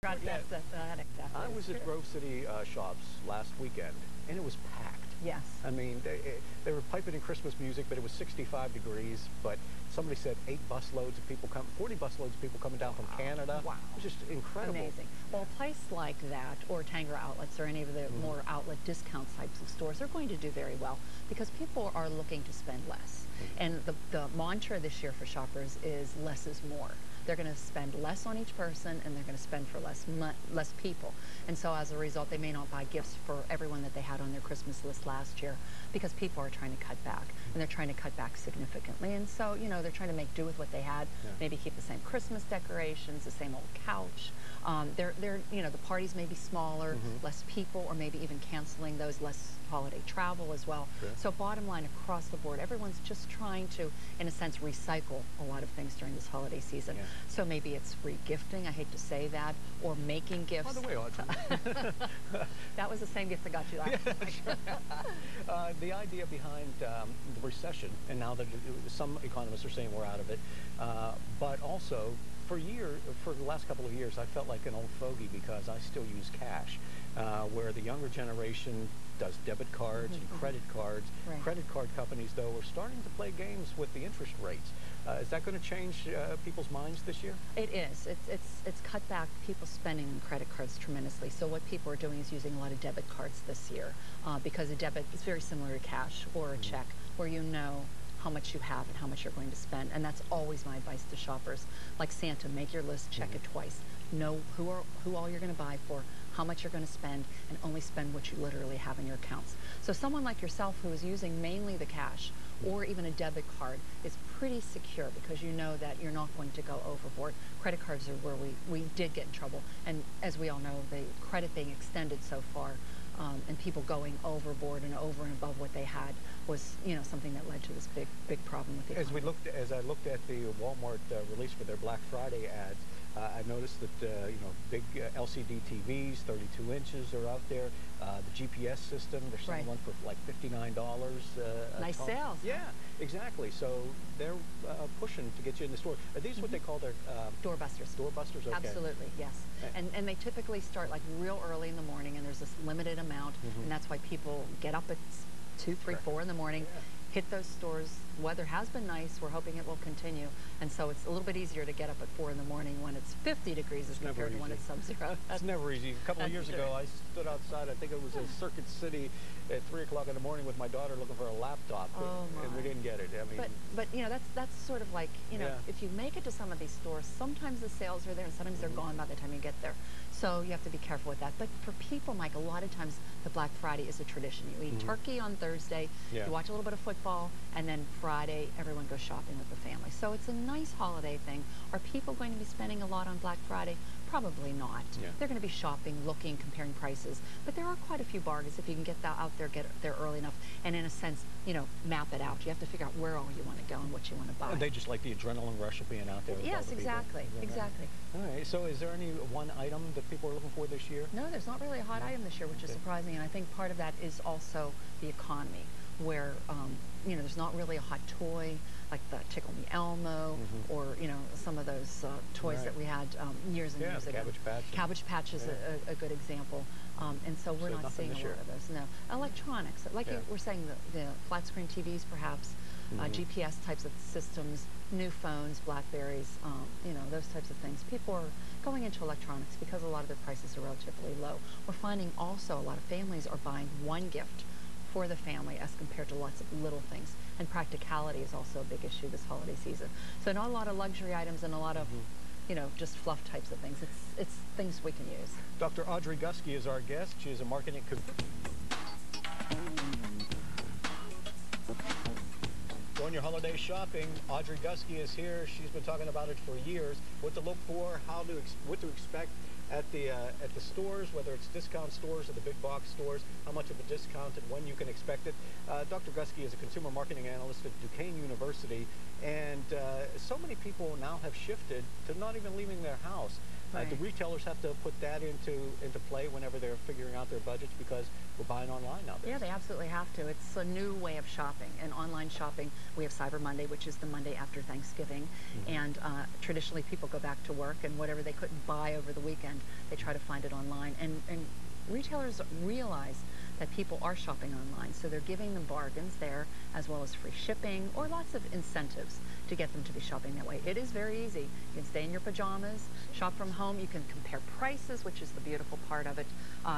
I was at Grove City Shops last weekend, and it was packed. Yes. I mean, they were piping in Christmas music, but it was 65 degrees. But somebody said 40 busloads of people coming down from Canada. Wow. It was just incredible. Amazing. Well, a place like that, or Tanger Outlets, or any of the more outlet discount types of stores, are going to do very well because people are looking to spend less. And the mantra this year for shoppers is less is more. They're going to spend less on each person, and they're going to spend for less people. And so as a result, they may not buy gifts for everyone that they had on their Christmas list last year because people are trying to cut back, and they're trying to cut back significantly. And so, you know, they're trying to make do with what they had, maybe keep the same Christmas decorations, the same old couch. You know, the parties may be smaller, less people, or maybe even canceling those, less holiday travel as well. Sure. So bottom line, across the board, everyone's just trying to, in a sense, recycle a lot of things during this holiday season. Yeah. So maybe it's regifting, I hate to say that, or making gifts. By the way, Audrey. That was the same gift that got you last night. Sure. The idea behind the recession, and now that some economists are saying we're out of it, but also for the last couple of years, I felt like an old fogey because I still use cash, where the younger generation does debit cards and credit cards. Right. Credit card companies, though, are starting to play games with the interest rates. Is that going to change people's minds this year? It is. It's cut back people spending on credit cards tremendously. So what people are doing is using a lot of debit cards this year because a debit is very similar to cash or a check, where you know how much you have and how much you're going to spend. And that's always my advice to shoppers. Like Santa, make your list, check it twice. Know who all you're going to buy for, how much you're going to spend, and only spend what you literally have in your accounts. So someone like yourself who is using mainly the cash or even a debit card is pretty secure because you know that you're not going to go overboard. Credit cards are where we did get in trouble. And as we all know, the credit being extended so far and people going overboard and over and above what they had was, you know, something that led to this big problem with the economy. As I looked at the Walmart release for their Black Friday ads, I noticed that you know, big LCD TVs, 32 inches, are out there. The GPS system, they're selling one for like $59. Nice sales. Yeah, exactly. So they're pushing to get you in the store. Are these what they call their doorbusters? Doorbusters. Okay. Absolutely, yes. And they typically start like real early in the morning, and there's this limited amount, and that's why people get up at 2, 3, 4 in the morning. Hit those stores. Weather has been nice. We're hoping it will continue. And so it's a little bit easier to get up at 4 in the morning when it's 50 degrees as compared to when it's sub-zero. It's never easy. A couple of years ago, I stood outside, I think it was in Circuit City at 3 o'clock in the morning with my daughter looking for a laptop, and we didn't get it. I mean, but you know, that's sort of like, you know, if you make it to some of these stores, sometimes the sales are there and sometimes they're gone by the time you get there. So you have to be careful with that. But for people, Mike, a lot of times the Black Friday is a tradition. You eat turkey on Thursday, you watch a little bit of football, and then Friday everyone goes shopping with the family. So it's a nice holiday thing. Are people going to be spending a lot on Black Friday? Probably not. They're going to be shopping, looking, comparing prices. But there are quite a few bargains if you can get that out there, get there early enough, and in a sense, you know, map it out. You have to figure out where all you want to go and what you want to buy. And they just like the adrenaline rush of being out there. Yes, exactly, exactly. All right. So is there any one item that people are looking for this year? No, there's not really a hot item this year, which is surprising. And I think part of that is also the economy, where you know, there's not really a hot toy like the Tickle Me Elmo or, you know, some of those toys that we had years and years ago. Cabbage Patch. Cabbage Patch is a good example. And so we're not seeing a lot of those. No. Electronics, like you were saying, the flat screen TVs perhaps, GPS types of systems, new phones, Blackberries, you know, those types of things. People are going into electronics because a lot of their prices are relatively low. We're finding also a lot of families are buying one gift for the family as compared to lots of little things. And practicality is also a big issue this holiday season. So not a lot of luxury items and a lot of, you know, just fluff types of things. It's things we can use. Dr. Audrey Gusky is our guest. She is a marketing Going your holiday shopping, Audrey Gusky is here. She's been talking about it for years. What to look for, what to expect at the stores, whether it's discount stores or the big box stores, how much of a discount and when you can expect it. Dr. Gusky is a consumer marketing analyst at Duquesne University, and so many people now have shifted to not even leaving their house. Right. Do retailers have to put that into play whenever they're figuring out their budgets, because we're buying online nowadays? Yeah, they absolutely have to. It's a new way of shopping. And online shopping, we have Cyber Monday, which is the Monday after Thanksgiving. And traditionally, people go back to work, and whatever they couldn't buy over the weekend, they try to find it online. And retailers realize that people are shopping online, so they're giving them bargains there, as well as free shipping or lots of incentives to get them to be shopping that way. It is very easy. You can stay in your pajamas, shop from home. You can compare prices, which is the beautiful part of it.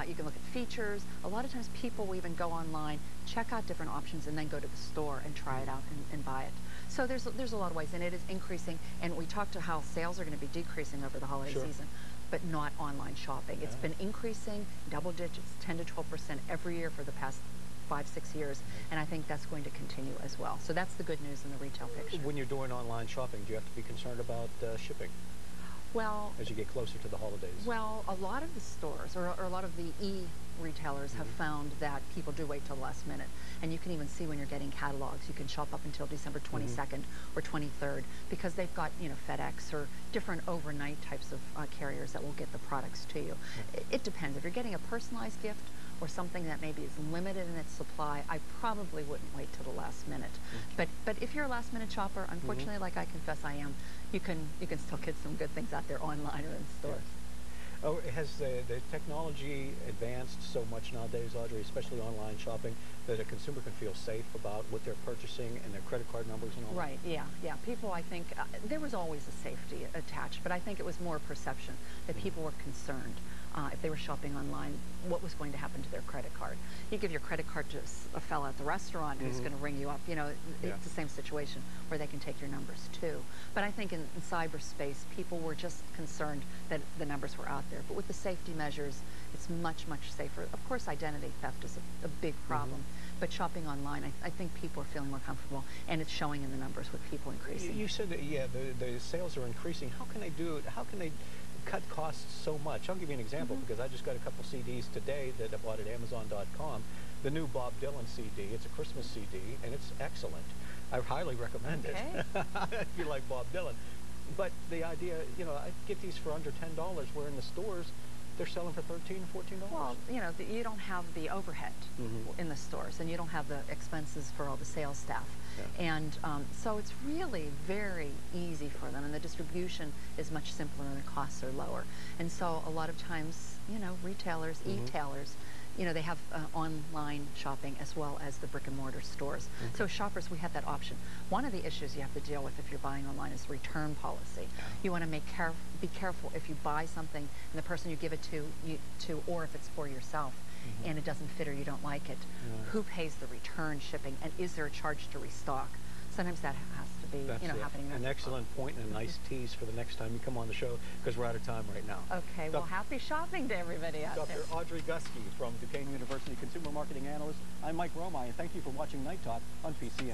You can look at features. A lot of times people will even go online, check out different options, and then go to the store and try it out and buy it. So there's a lot of ways, and it is increasing. And we talked to how sales are going to be decreasing over the holiday season, but not online shopping. It's been increasing double digits, 10 to 12% every year for the past 5-6 years, and I think that's going to continue as well. So that's the good news in the retail picture. When you're doing online shopping, do you have to be concerned about shipping Well, as you get closer to the holidays? well, a lot of the stores or a lot of the retailers have found that people do wait till the last minute, and you can even see when you're getting catalogs. You can shop up until December 22nd or 23rd, because they've got, you know, FedEx or different overnight types of carriers that will get the products to you. It depends. If you're getting a personalized gift or something that maybe is limited in its supply, I probably wouldn't wait till the last minute. But if you're a last minute shopper, unfortunately, like I confess I am, you can still get some good things out there online or in stores. Oh, has the technology advanced so much nowadays, Audrey, especially online shopping, that a consumer can feel safe about what they're purchasing and their credit card numbers and all that? Right, yeah. People, I think, there was always a safety attached, but I think it was more perception that people were concerned if they were shopping online, what was going to happen to their credit card. You give your credit card to a fella at the restaurant who's going to ring you up. You know, it's the same situation where they can take your numbers too. But I think in cyberspace, people were just concerned that the numbers were out there. But with the safety measures, it's much, much safer. Of course, identity theft is a big problem. But shopping online, I think people are feeling more comfortable, and it's showing in the numbers with people increasing. You said that, yeah, the sales are increasing. How can they do it? How can they cut costs so much? I'll give you an example, because I just got a couple CDs today that I bought at Amazon.com. The new Bob Dylan CD. It's a Christmas CD, and it's excellent. I highly recommend it if you like Bob Dylan. But the idea, you know, I get these for under $10, where in the stores they're selling for $13, $14. Well, you know, you don't have the overhead in the stores, and you don't have the expenses for all the sales staff. And so it's really very easy for them, and the distribution is much simpler and the costs are lower. And so a lot of times, you know, retailers, e-tailers, you know, they have online shopping as well as the brick and mortar stores. So shoppers, we have that option. One of the issues you have to deal with if you're buying online is return policy. You want to be careful if you buy something and the person you give it to, or if it's for yourself, and it doesn't fit or you don't like it, who pays the return shipping, and is there a charge to restock? Sometimes that has to be, you know, happening. An excellent point and a nice tease for the next time you come on the show, because we're out of time right now. Okay, well, happy shopping to everybody out there. Dr. Audrey Gusky from Duquesne University, Consumer Marketing Analyst. I'm Mike Romine, and thank you for watching Night Talk on PCNC.